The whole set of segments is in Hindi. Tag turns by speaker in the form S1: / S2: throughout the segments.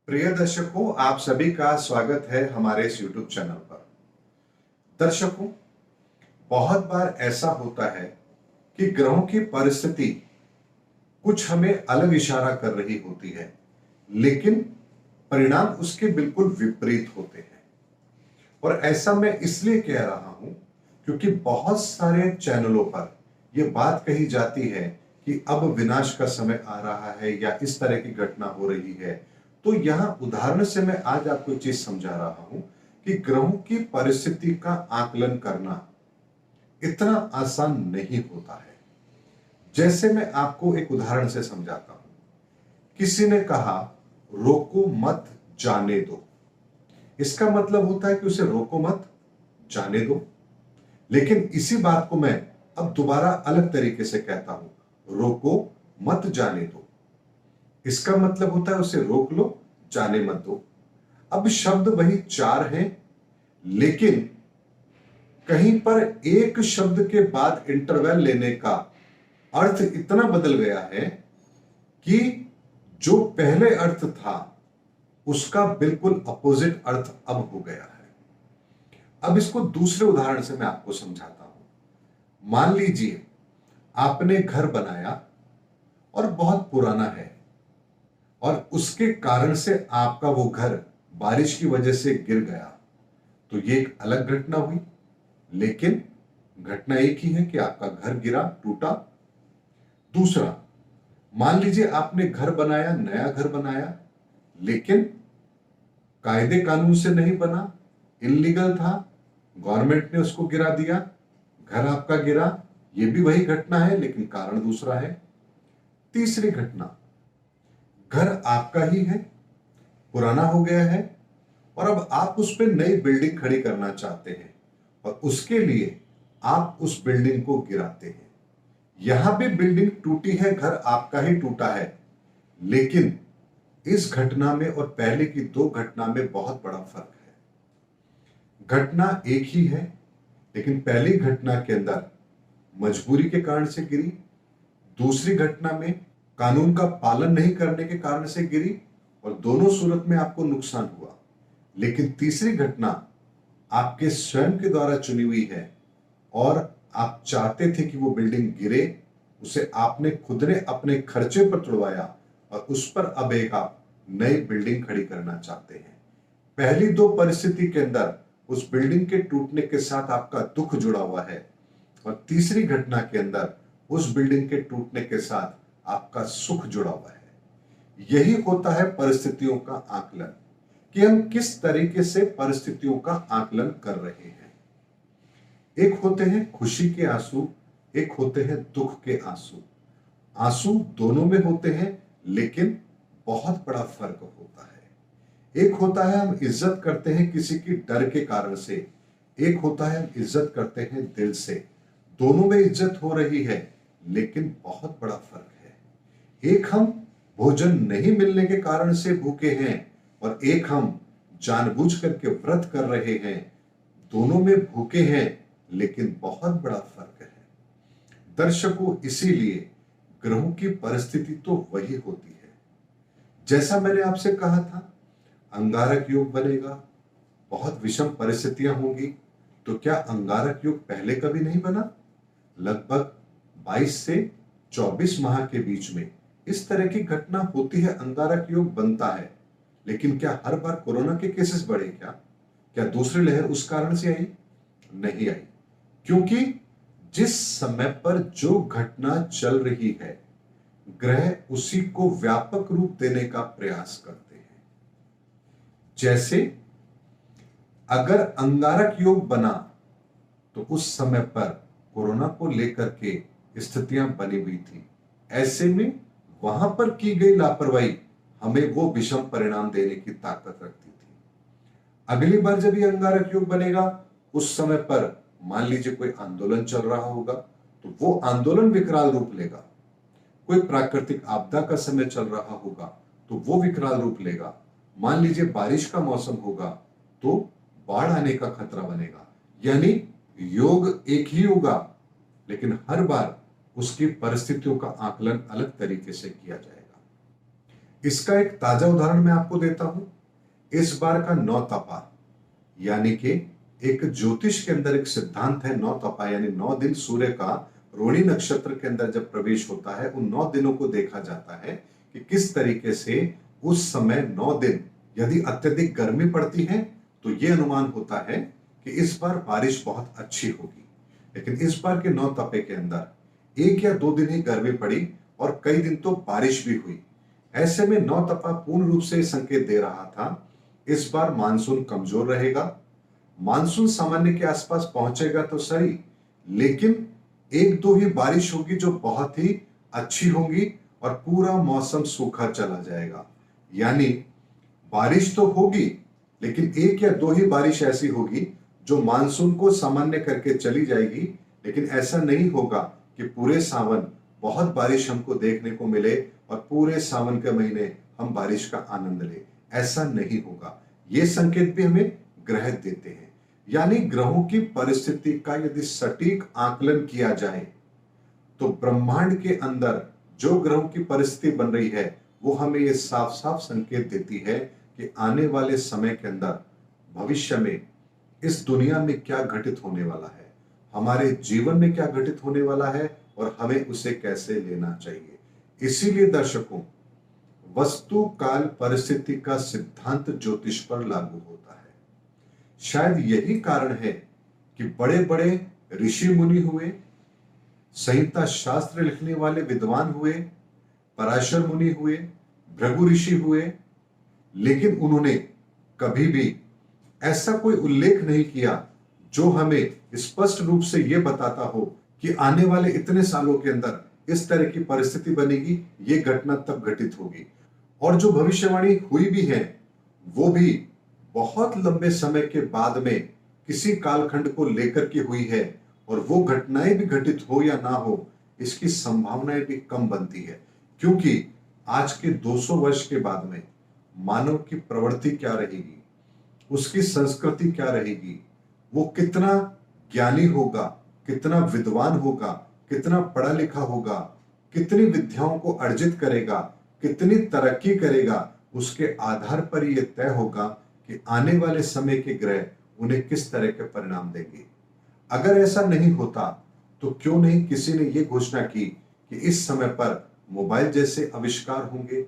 S1: प्रिय दर्शकों, आप सभी का स्वागत है हमारे इस YouTube चैनल पर। दर्शकों, बहुत बार ऐसा होता है कि ग्रहों की परिस्थिति कुछ हमें अलग इशारा कर रही होती है, लेकिन परिणाम उसके बिल्कुल विपरीत होते हैं। और ऐसा मैं इसलिए कह रहा हूं क्योंकि बहुत सारे चैनलों पर यह बात कही जाती है कि अब विनाश का समय आ रहा है या इस तरह की घटना हो रही है। तो यहां उदाहरण से मैं आज आपको एक चीज समझा रहा हूं कि ग्रहों की परिस्थिति का आकलन करना इतना आसान नहीं होता है। जैसे मैं आपको एक उदाहरण से समझाता हूं। किसी ने कहा, रोको मत, जाने दो। इसका मतलब होता है कि उसे रोको मत, जाने दो। लेकिन इसी बात को मैं अब दोबारा अलग तरीके से कहता हूं, रोको मत, जाने दो। इसका मतलब होता है उसे रोक लो, जाने मत दो। अब शब्द वही चार हैं, लेकिन कहीं पर एक शब्द के बाद इंटरवल लेने का अर्थ इतना बदल गया है कि जो पहले अर्थ था उसका बिल्कुल अपोजिट अर्थ अब हो गया है। अब इसको दूसरे उदाहरण से मैं आपको समझाता हूं। मान लीजिए आपने घर बनाया और बहुत पुराना है और उसके कारण से आपका वो घर बारिश की वजह से गिर गया, तो ये एक अलग घटना हुई। लेकिन घटना एक ही है कि आपका घर गिरा, टूटा। दूसरा, मान लीजिए आपने घर बनाया, नया घर बनाया, लेकिन कायदे कानून से नहीं बना, इल्लीगल था, गवर्नमेंट ने उसको गिरा दिया, घर आपका गिरा। ये भी वही घटना है लेकिन कारण दूसरा है। तीसरी घटना, घर आपका ही है, पुराना हो गया है और अब आप उस पर नई बिल्डिंग खड़ी करना चाहते हैं और उसके लिए आप उस बिल्डिंग को गिराते हैं। यहां भी बिल्डिंग टूटी है, घर आपका ही टूटा है, लेकिन इस घटना में और पहले की दो घटना में बहुत बड़ा फर्क है। घटना एक ही है, लेकिन पहली घटना के अंदर मजबूरी के कारण से गिरी, दूसरी घटना में कानून का पालन नहीं करने के कारण से गिरी और दोनों सूरत में आपको नुकसान हुआ। लेकिन तीसरी घटना आपके स्वयं के द्वारा चुनी हुई है और आप चाहते थे कि वो बिल्डिंग गिरे, उसे आपने खुद ने अपने खर्चे पर तुड़वाया और उस पर अब एक आप नई बिल्डिंग खड़ी करना चाहते हैं। पहली दो परिस्थिति के अंदर उस बिल्डिंग के टूटने के साथ आपका दुख जुड़ा हुआ है और तीसरी घटना के अंदर उस बिल्डिंग के टूटने के साथ आपका सुख जुड़ा हुआ है। यही होता है परिस्थितियों का आकलन, कि हम किस तरीके से परिस्थितियों का आकलन कर रहे हैं। एक होते हैं खुशी के आंसू, एक होते हैं दुख के आंसू। आंसू दोनों में होते हैं, लेकिन बहुत बड़ा फर्क होता है। एक होता है हम इज्जत करते हैं किसी की डर के कारण से, एक होता है हम इज्जत करते हैं दिल से। दोनों में इज्जत हो रही है, लेकिन बहुत बड़ा फर्क है। एक हम भोजन नहीं मिलने के कारण से भूखे हैं और एक हम जानबूझ करके व्रत कर रहे हैं। दोनों में भूखे हैं, लेकिन बहुत बड़ा फर्क है। दर्शकों, इसीलिए ग्रहों की परिस्थिति तो वही होती है। जैसा मैंने आपसे कहा था, अंगारक योग बनेगा, बहुत विषम परिस्थितियां होंगी। तो क्या अंगारक योग पहले कभी नहीं बना? लगभग 22 से 24 माह के बीच में इस तरह की घटना होती है, अंगारक योग बनता है। लेकिन क्या हर बार कोरोना के केसेस बढ़े? क्या दूसरी लहर उस कारण से आई? नहीं आई, क्योंकि जिस समय पर जो घटना चल रही है, ग्रह उसी को व्यापक रूप देने का प्रयास करते हैं। जैसे अगर अंगारक योग बना तो उस समय पर कोरोना को लेकर के स्थितियां बनी हुई थी। ऐसे में वहां पर की गई लापरवाही हमें वो विषम परिणाम देने की ताकत रखती थी। अगली बार जब ये अंगारक योग बनेगा, उस समय पर मान लीजिए कोई आंदोलन चल रहा होगा, तो वो आंदोलन विकराल रूप लेगा। कोई प्राकृतिक आपदा का समय चल रहा होगा तो वो विकराल रूप लेगा। मान लीजिए बारिश का मौसम होगा तो बाढ़ आने का खतरा बनेगा। यानी योग एक ही होगा, लेकिन हर बार उसकी परिस्थितियों का आकलन अलग तरीके से किया जाएगा। इसका एक ताजा उदाहरण मैं आपको देता हूं। इस बार का नौ तपा, यानी कि एक ज्योतिष के अंदर एक सिद्धांत है, नौ तपा यानी 9 दिन सूर्य का रोहिणी नक्षत्र के अंदर जब प्रवेश होता है, उन 9 दिनों को देखा जाता है कि किस तरीके से उस समय 9 दिन यदि अत्यधिक गर्मी पड़ती है तो यह अनुमान होता है कि इस बार बारिश बहुत अच्छी होगी। लेकिन इस बार के 9 तपे के अंदर 1 या 2 दिन ही गर्मी पड़ी और कई दिन तो बारिश भी हुई। ऐसे में 9 तपा पूर्ण रूप से संकेत दे रहा था इस बार मानसून कमजोर रहेगा। मानसून सामान्य के आसपास पहुंचेगा तो सही, लेकिन 1-2 ही बारिश होगी जो बहुत ही अच्छी होगी और पूरा मौसम सूखा चला जाएगा। यानी बारिश तो होगी, लेकिन 1 या 2 ही बारिश ऐसी होगी जो मानसून को सामान्य करके चली जाएगी। लेकिन ऐसा नहीं होगा कि पूरे सावन बहुत बारिश हमको देखने को मिले और पूरे सावन के महीने हम बारिश का आनंद ले, ऐसा नहीं होगा। ये संकेत भी हमें ग्रह देते हैं। यानी ग्रहों की परिस्थिति का यदि सटीक आकलन किया जाए तो ब्रह्मांड के अंदर जो ग्रहों की परिस्थिति बन रही है वो हमें ये साफ साफ संकेत देती है कि आने वाले समय के अंदर भविष्य में इस दुनिया में क्या घटित होने वाला है, हमारे जीवन में क्या घटित होने वाला है और हमें उसे कैसे लेना चाहिए। इसीलिए दर्शकों, वस्तु काल परिस्थिति का सिद्धांत ज्योतिष पर लागू होता है। शायद यही कारण है कि बड़े बड़े ऋषि मुनि हुए, संहिता शास्त्र लिखने वाले विद्वान हुए, पराशर मुनि हुए, भृगु ऋषि हुए, लेकिन उन्होंने कभी भी ऐसा कोई उल्लेख नहीं किया जो हमें स्पष्ट रूप से यह बताता हो कि आने वाले इतने सालों के अंदर इस तरह की परिस्थिति बनेगी, ये घटना तब घटित होगी। और जो भविष्यवाणी हुई भी है वो भी बहुत लंबे समय के बाद में किसी कालखंड को लेकर के हुई है, और वो घटनाएं भी घटित हो या ना हो इसकी संभावनाएं भी कम बनती है। क्योंकि आज के 200 वर्ष के बाद में मानव की प्रवृत्ति क्या रहेगी, उसकी संस्कृति क्या रहेगी, वो कितना ज्ञानी होगा, कितना विद्वान होगा, कितना पढ़ा लिखा होगा, कितनी विद्याओं को अर्जित करेगा, कितनी तरक्की करेगा, उसके आधार पर यह तय होगा कि आने वाले समय के ग्रह उन्हें किस तरह के परिणाम देंगे। अगर ऐसा नहीं होता तो क्यों नहीं किसी ने यह घोषणा की कि इस समय पर मोबाइल जैसे आविष्कार होंगे,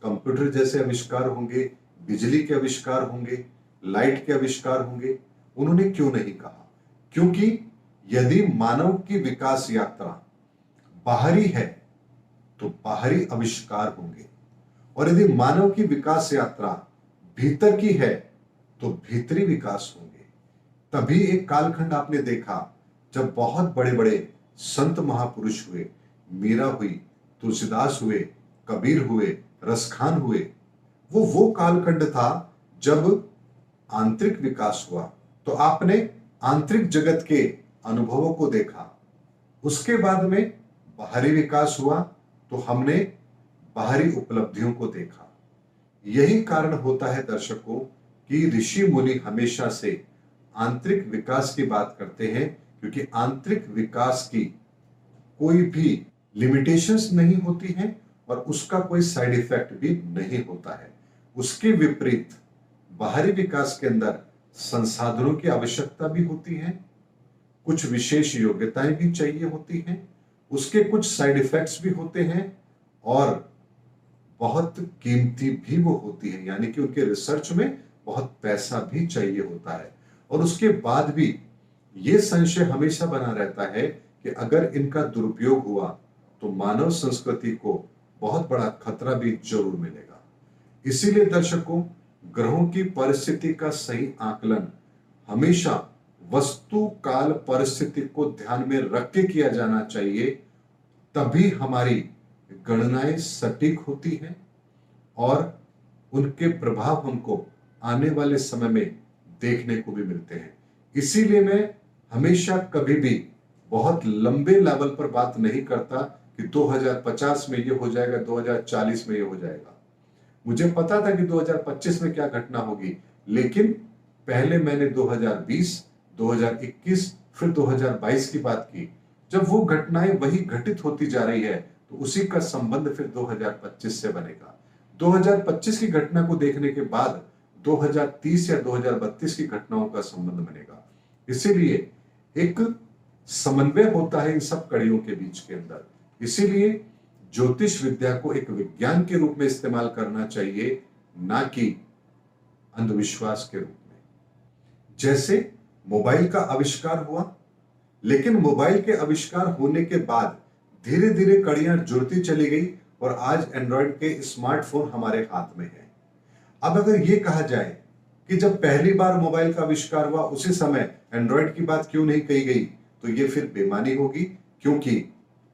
S1: कंप्यूटर जैसे आविष्कार होंगे, बिजली के आविष्कार होंगे, लाइट के आविष्कार होंगे। उन्होंने क्यों नहीं कहा? क्योंकि यदि मानव की विकास यात्रा बाहरी है तो बाहरी आविष्कार होंगे, और यदि मानव की विकास यात्रा भीतर की है तो भीतरी विकास होंगे। तभी एक कालखंड आपने देखा जब बहुत बड़े बड़े संत महापुरुष हुए, मीरा हुई, तुलसीदास हुए, कबीर हुए, रसखान हुए। वो कालखंड था जब आंतरिक विकास हुआ। तो आपने आंतरिक जगत के अनुभवों को देखा, उसके बाद में बाहरी विकास हुआ तो हमने बाहरी उपलब्धियों को देखा। यही कारण होता है दर्शकों कि ऋषि मुनि हमेशा से आंतरिक विकास की बात करते हैं, क्योंकि आंतरिक विकास की कोई भी लिमिटेशंस नहीं होती हैं और उसका कोई साइड इफेक्ट भी नहीं होता है। उसके विपरीत बाहरी विकास के अंदर संसाधनों की आवश्यकता भी होती है, कुछ विशेष योग्यताएं भी चाहिए होती हैं, उसके कुछ साइड इफेक्ट्स भी होते हैं और बहुत कीमती भी वो होती है। यानी कि उनके रिसर्च में बहुत पैसा भी चाहिए होता है। और उसके बाद भी ये संशय हमेशा बना रहता है कि अगर इनका दुरुपयोग हुआ तो मानव संस्कृति को बहुत बड़ा खतरा भी जरूर मिलेगा। इसीलिए दर्शकों, ग्रहों की परिस्थिति का सही आकलन हमेशा वस्तु काल परिस्थिति को ध्यान में रख के किया जाना चाहिए। तभी हमारी गणनाएं सटीक होती हैं और उनके प्रभाव हमको आने वाले समय में देखने को भी मिलते हैं। इसीलिए मैं हमेशा कभी भी बहुत लंबे लेवल पर बात नहीं करता कि 2050 में ये हो जाएगा, 2040 में ये हो जाएगा। मुझे पता था कि 2025 में क्या घटना होगी, लेकिन पहले मैंने 2020, 2021 फिर 2022 की बात की। जब वो घटनाएं वही घटित होती जा रही है तो उसी का संबंध फिर 2025 से बनेगा। 2025 की घटना को देखने के बाद 2030 या 2032 की घटनाओं का संबंध बनेगा। इसीलिए एक समन्वय होता है इन सब कड़ियों के बीच के अंदर। इसीलिए ज्योतिष विद्या को एक विज्ञान के रूप में इस्तेमाल करना चाहिए, ना कि अंधविश्वास के रूप में। जैसे मोबाइल का आविष्कार हुआ, लेकिन मोबाइल के आविष्कार होने के बाद धीरे धीरे कड़ियां जुड़ती चली गई और आज एंड्रॉइड के स्मार्टफोन हमारे हाथ में है। अब अगर यह कहा जाए कि जब पहली बार मोबाइल का आविष्कार हुआ उसी समय एंड्रॉइड की बात क्यों नहीं कही गई, तो यह फिर बेईमानी होगी, क्योंकि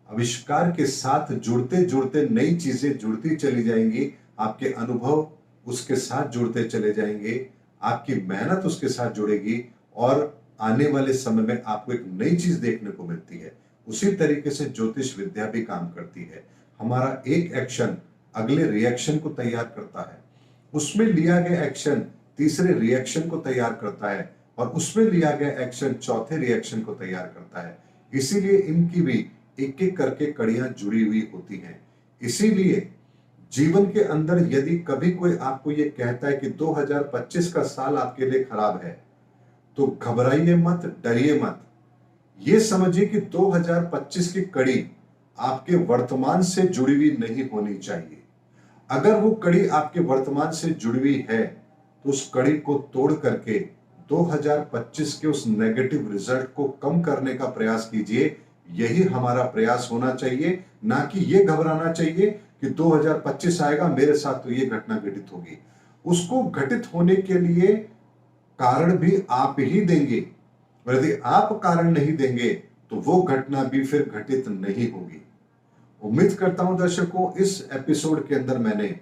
S1: आविष्कार के साथ जुड़ते जुड़ते नई चीजें जुड़ती चली जाएंगी, आपके अनुभव उसके साथ जुड़ते चले जाएंगे, आपकी मेहनत उसके साथ जुड़ेगी और आने वाले समय में आपको एक नई चीज देखने को मिलती है। उसी तरीके से ज्योतिष विद्या भी काम करती है। हमारा एक एक्शन अगले रिएक्शन को तैयार करता है, उसमें लिया गया एक्शन तीसरे रिएक्शन को तैयार करता है और उसमें लिया गया एक्शन चौथे रिएक्शन को तैयार करता है। इसीलिए इनकी भी एक एक करके कड़ियां जुड़ी हुई होती हैं। इसीलिए जीवन के अंदर यदि कभी कोई आपको यह कहता है कि 2025 का साल आपके लिए खराब है, तो घबराइए मत, डरिए मत। यह समझिए कि 2025 की कड़ी आपके वर्तमान से जुड़ी हुई नहीं होनी चाहिए। अगर वो कड़ी आपके वर्तमान से जुड़ी हुई है, तो उस कड़ी को तोड़ करके 2025 के उस नेगेटिव रिजल्ट को कम करने का प्रयास कीजिए। यही हमारा प्रयास होना चाहिए, ना कि यह घबराना चाहिए कि 2025 आएगा, मेरे साथ तो ये घटना घटित होगी। उसको घटित होने के लिए कारण भी आप ही देंगे, और यदि आप कारण नहीं देंगे तो वो घटना भी फिर घटित नहीं होगी। उम्मीद करता हूं दर्शकों, इस एपिसोड के अंदर मैंने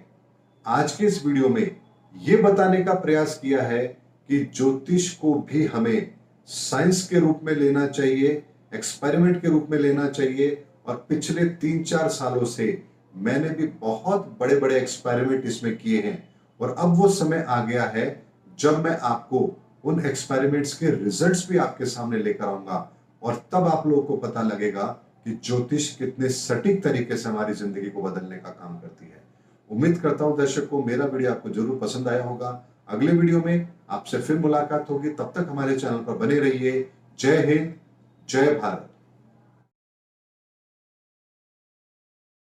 S1: आज के इस वीडियो में यह बताने का प्रयास किया है कि ज्योतिष को भी हमें साइंस के रूप में लेना चाहिए, एक्सपेरिमेंट के रूप में लेना चाहिए। और पिछले 3-4 सालों से मैंने भी बहुत बड़े बड़े एक्सपेरिमेंट इसमें किए हैं, और अब वो समय आ गया है जब मैं आपको उन एक्सपेरिमेंट्स के रिजल्ट्स भी आपके सामने लेकर आऊंगा, और तब आप लोगों को पता लगेगा कि ज्योतिष कितने सटीक तरीके से हमारी जिंदगी को बदलने का काम करती है। उम्मीद करता हूं दर्शकों, मेरा वीडियो आपको जरूर पसंद आया होगा। अगले वीडियो में आपसे फिर मुलाकात होगी, तब तक हमारे चैनल पर बने रहिए। जय हिंद, जय भारत।